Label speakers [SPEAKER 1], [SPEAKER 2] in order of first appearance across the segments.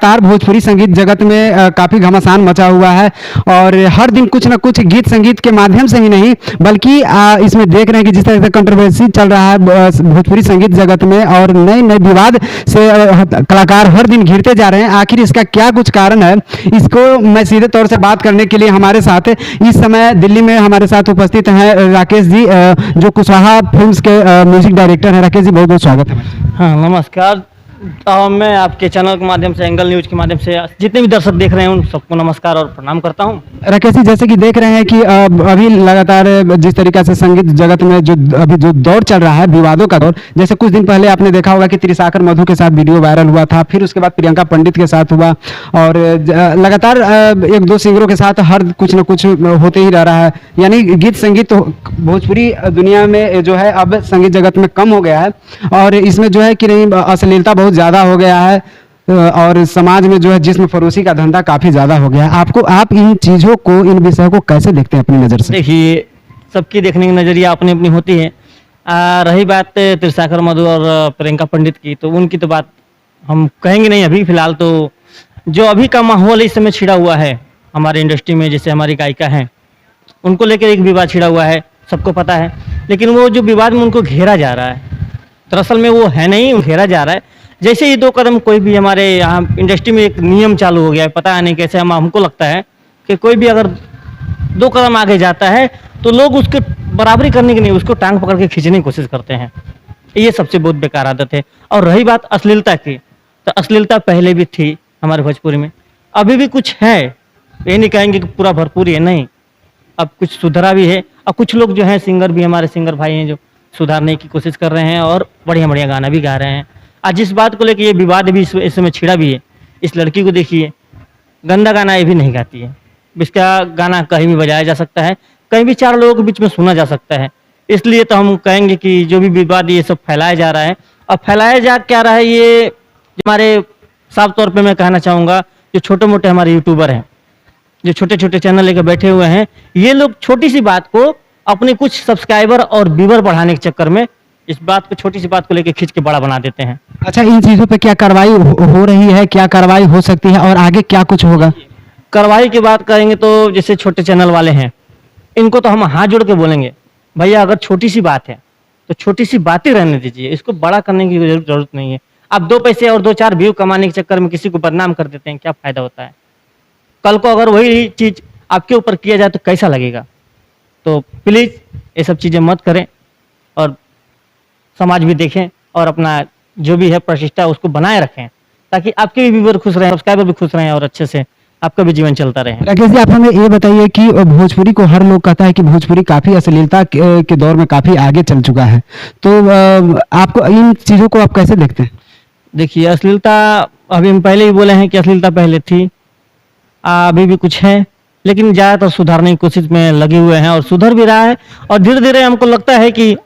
[SPEAKER 1] लगातार भोजपुरी संगीत जगत में काफ़ी घमासान मचा हुआ है और हर दिन कुछ न कुछ गीत संगीत के माध्यम से ही नहीं बल्कि इसमें देख रहे हैं कि जिस तरह से कंट्रोवर्सी चल रहा है भोजपुरी संगीत जगत में और नए नए विवाद से कलाकार हर दिन घिरते जा रहे हैं। आखिर इसका क्या कुछ कारण है, इसको मैं सीधे तौर से बात करने के लिए हमारे साथ इस समय दिल्ली में हमारे साथ उपस्थित हैं राकेश जी, जो कुशवाहा फिल्म्स के म्यूजिक डायरेक्टर हैं। राकेश जी, बहुत बहुत स्वागत है।
[SPEAKER 2] हाँ, नमस्कार। मैं आपके चैनल के माध्यम से, एंगल न्यूज के माध्यम से जितने भी दर्शक देख रहे हैं उन सबको नमस्कार और प्रणाम करता हूँ।
[SPEAKER 1] राकेश जी, जैसे कि देख रहे हैं कि अभी लगातार जिस तरीका से संगीत जगत में जो दौर चल रहा है, विवादों का दौर, जैसे कुछ दिन पहले आपने देखा होगा कि त्रिशाकर मधु के साथ वीडियो वायरल हुआ था, फिर उसके बाद प्रियंका पंडित के साथ हुआ और लगातार एक दो सिंगरों के साथ हर कुछ न कुछ होते ही रह रहा है। यानी गीत संगीत तो भोजपुरी दुनिया में जो है अब संगीत जगत में कम हो गया है और इसमें जो है कि नहीं अश्लीलता बहुत ज़्यादा हो गया है और समाज में जो है जिस्म फरोशी का धंधा काफ़ी ज़्यादा हो गया है। आप इन चीज़ों को, इन विषयों को कैसे देखते हैं अपनी नज़र से?
[SPEAKER 2] देखिए, सबकी देखने की नज़रिया अपनी अपनी होती है। रही बात त्रिशाकर मधु और प्रियंका पंडित की, तो उनकी तो बात हम कहेंगे नहीं। अभी फिलहाल तो जो अभी का माहौल इस समय छिड़ा हुआ है हमारे इंडस्ट्री में, जैसे हमारी गायिका हैं, उनको लेकर एक विवाद छिड़ा हुआ है, सबको पता है। लेकिन वो जो विवाद में उनको घेरा जा रहा है, दरअसल में वो है नहीं, घेरा जा रहा है। जैसे ही दो कदम कोई भी हमारे यहाँ इंडस्ट्री में एक नियम चालू हो गया है, पता नहीं कैसे, हमको लगता है कि कोई भी अगर दो कदम आगे जाता है तो लोग उसके बराबरी करने की नहीं, उसको टांग पकड़ के खींचने की कोशिश करते हैं। ये सबसे बहुत बेकार आदत है। और रही बात अश्लीलता की, तो अश्लीलता पहले भी थी हमारे भोजपुरी में, अभी भी कुछ है। ये नहीं कहेंगे कि पूरा भरपूर है, नहीं, अब कुछ सुधरा भी है। और कुछ लोग जो हैं, सिंगर भी, हमारे सिंगर भाई हैं जो सुधारने की कोशिश कर रहे हैं और बढ़िया बढ़िया गाना भी गा रहे हैं। आज जिस बात को लेकर ये विवाद भी इस समय छिड़ा भी है, इस लड़की को देखिए, गंदा गाना ये भी नहीं गाती है। इसका गाना कहीं भी बजाया जा सकता है, कहीं भी चार लोगों के बीच में सुना जा सकता है। इसलिए तो हम कहेंगे कि जो भी विवाद ये सब फैलाया जा रहा है, और फैलाया जा क्या रहा है, ये हमारे साफ तौर पे मैं कहना चाहूँगा, जो छोटे मोटे हमारे यूट्यूबर हैं, जो छोटे छोटे चैनल लेकर बैठे हुए हैं, ये लोग छोटी सी बात को अपने कुछ सब्सक्राइबर और व्यूवर बढ़ाने के चक्कर में इस बात को, छोटी सी बात को लेकर खींच के बड़ा बना देते हैं।
[SPEAKER 1] अच्छा, इन चीज़ों पे क्या कार्रवाई हो रही है, क्या कार्रवाई हो सकती है और आगे क्या कुछ होगा?
[SPEAKER 2] कार्रवाई की बात करेंगे तो जैसे छोटे चैनल वाले हैं, इनको तो हम हाथ जोड़ के बोलेंगे, भैया अगर छोटी सी बात है तो छोटी सी बात ही रहने दीजिए, इसको बड़ा करने की जरूरत नहीं है। आप दो पैसे और दो चार व्यू कमाने के चक्कर में किसी को बदनाम कर देते हैं, क्या फायदा होता है? कल को अगर वही चीज़ आपके ऊपर किया जाए तो कैसा लगेगा? तो प्लीज़ ये सब चीज़ें मत करें और समाज भी देखें और अपना जो भी है प्रतिष्ठा उसको बनाए रखें, ताकि आपके भी व्यूअर खुश रहें, सब्सक्राइबर भी खुश रहें और अच्छे से आपका भी जीवन चलता रहे।
[SPEAKER 1] राकेश जी, आप हमें ये बताइए कि भोजपुरी को हर लोग कहता है कि भोजपुरी काफ़ी अश्लीलता के दौर में काफ़ी आगे चल चुका है, तो आपको इन चीज़ों को आप कैसे देखते हैं?
[SPEAKER 2] देखिए, अश्लीलता अभी हम पहले ही बोले हैं कि अश्लीलता पहले थी, अभी भी कुछ है, लेकिन ज़्यादातर सुधारने की कोशिश में लगे हुए हैं और सुधर भी रहा है। और धीरे धीरे हमको लगता है कि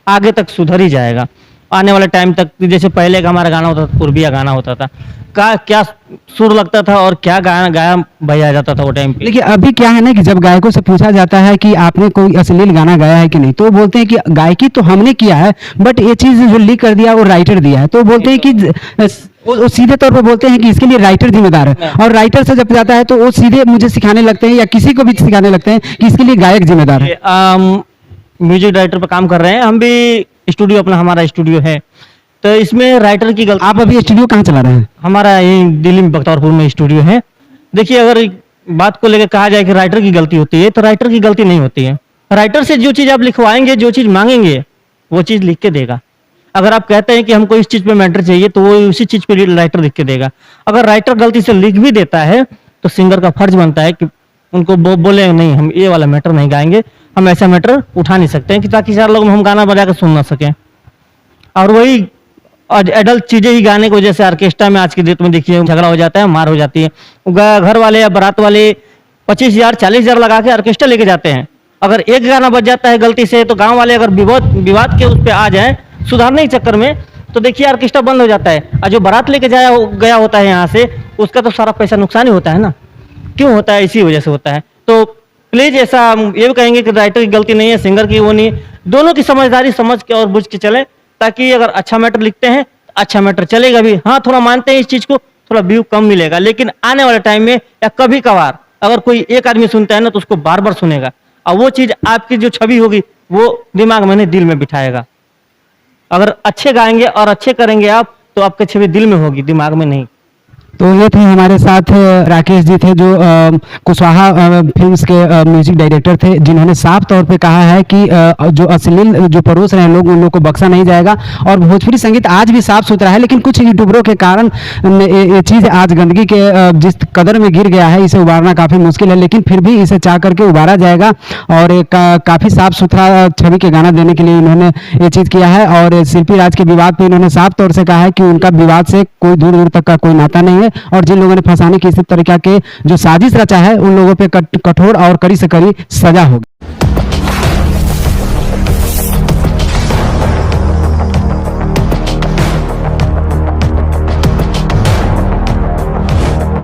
[SPEAKER 2] आगे तक सुधर ही जाएगा आने वाले टाइम तक। जैसे पहले का हमारा गाना होता था, पूर्विया गाना होता था, क्या सुर लगता था और क्या गाना गाया बजाया जाता था वो टाइम पे।
[SPEAKER 1] लेकिन अभी क्या है ना कि जब गायकों से पूछा जाता है कि आपने कोई अश्लील गाना गाया है कि नहीं, तो बोलते हैं कि गायकी तो हमने किया है, बट ये चीज़ जो लिख कर दिया वो राइटर दिया है। तो बोलते हैं कि वो सीधे तौर पर बोलते हैं कि इसके लिए राइटर जिम्मेदार है, और राइटर से जब जाता है तो वो सीधे मुझे सिखाने लगते हैं या किसी को भी सिखाने लगते हैं कि इसके लिए गायक जिम्मेदार है।
[SPEAKER 2] म्यूजिक डायरेक्टर पर काम कर रहे हैं हम भी, स्टूडियो अपना हमारा स्टूडियो है, तो इसमें राइटर की गलती।
[SPEAKER 1] आप अभी स्टूडियो कहाँ चला रहे हैं?
[SPEAKER 2] हमारा यही दिल्ली में बख्तियारपुर में स्टूडियो है। देखिए, अगर बात को लेकर कहा जाए कि राइटर की गलती होती है, तो राइटर की गलती नहीं होती है। राइटर से जो चीज़ आप लिखवाएंगे, जो चीज़ मांगेंगे, वो चीज़ लिख के देगा। अगर आप कहते हैं कि हमको इस चीज़ पे मैटर चाहिए, तो वो उसी चीज़ पे राइटर लिख के देगा। अगर राइटर गलती से लिख भी देता है तो सिंगर का फर्ज बनता है कि उनको बोले नहीं, हम ये वाला मैटर नहीं गाएंगे, हम ऐसा मैटर उठा नहीं सकते हैं, कि ताकि चार लोग हम गाना बजा कर सुन ना सकें। और वही एडल्ट चीज़ें ही गाने की वजह से ऑर्केस्ट्रा में आज की डेट में देखिए झगड़ा हो जाता है, मार हो जाती है। घर वाले या बारात वाले 25,000 40,000 लगा के ऑर्केस्ट्रा लेके जाते हैं। अगर एक गाना बज जाता है गलती से, तो गांव वाले अगर विवाद के उस पर आ जाए सुधारने के चक्कर में, तो देखिए ऑर्केस्ट्रा बंद हो जाता है। और जो बारात लेके गया होता है यहाँ से, उसका तो सारा पैसा नुकसान ही होता है ना। क्यों होता है? इसी वजह से होता है। तो प्लीज ऐसा हम ये भी कहेंगे कि राइटर की गलती नहीं है, सिंगर की वो नहीं है, दोनों की समझदारी समझ के और बुझ के चले, ताकि अगर अच्छा मैटर लिखते हैं तो अच्छा मैटर चलेगा भी। हाँ, थोड़ा मानते हैं इस चीज़ को, थोड़ा व्यू कम मिलेगा, लेकिन आने वाले टाइम में या कभी कभार अगर कोई एक आदमी सुनता है ना तो उसको बार बार सुनेगा, और वो चीज आपकी जो छवि होगी वो दिमाग में नहीं दिल में बिठाएगा। अगर अच्छे गाएंगे और अच्छे करेंगे आप तो आपकी छवि दिल में होगी, दिमाग में नहीं।
[SPEAKER 1] तो ये थे हमारे साथ राकेश जी थे, जो कुशवाहा फिल्म्स के म्यूजिक डायरेक्टर थे, जिन्होंने साफ तौर पे कहा है कि जो अश्लील जो परोस रहे हैं लोग, उन लोगों को बख्शा नहीं जाएगा। और भोजपुरी संगीत आज भी साफ सुथरा है, लेकिन कुछ यूट्यूबरों के कारण ये चीज़ आज गंदगी के जिस कदर में गिर गया है, इसे उबारना काफ़ी मुश्किल है, लेकिन फिर भी इसे चाह करके उबारा जाएगा। और एक काफ़ी साफ सुथरा छवि के गाना देने के लिए इन्होंने ये चीज़ किया है। और शिल्पी राज के विवाद पर इन्होंने साफ तौर से कहा है कि उनका विवाद से कोई दूर दूर तक का कोई नाता नहीं है, और जिन लोगों ने फंसाने की इस तरीका के जो साजिश रचा है, उन लोगों पे कठोर और कड़ी से कड़ी सजा होगी।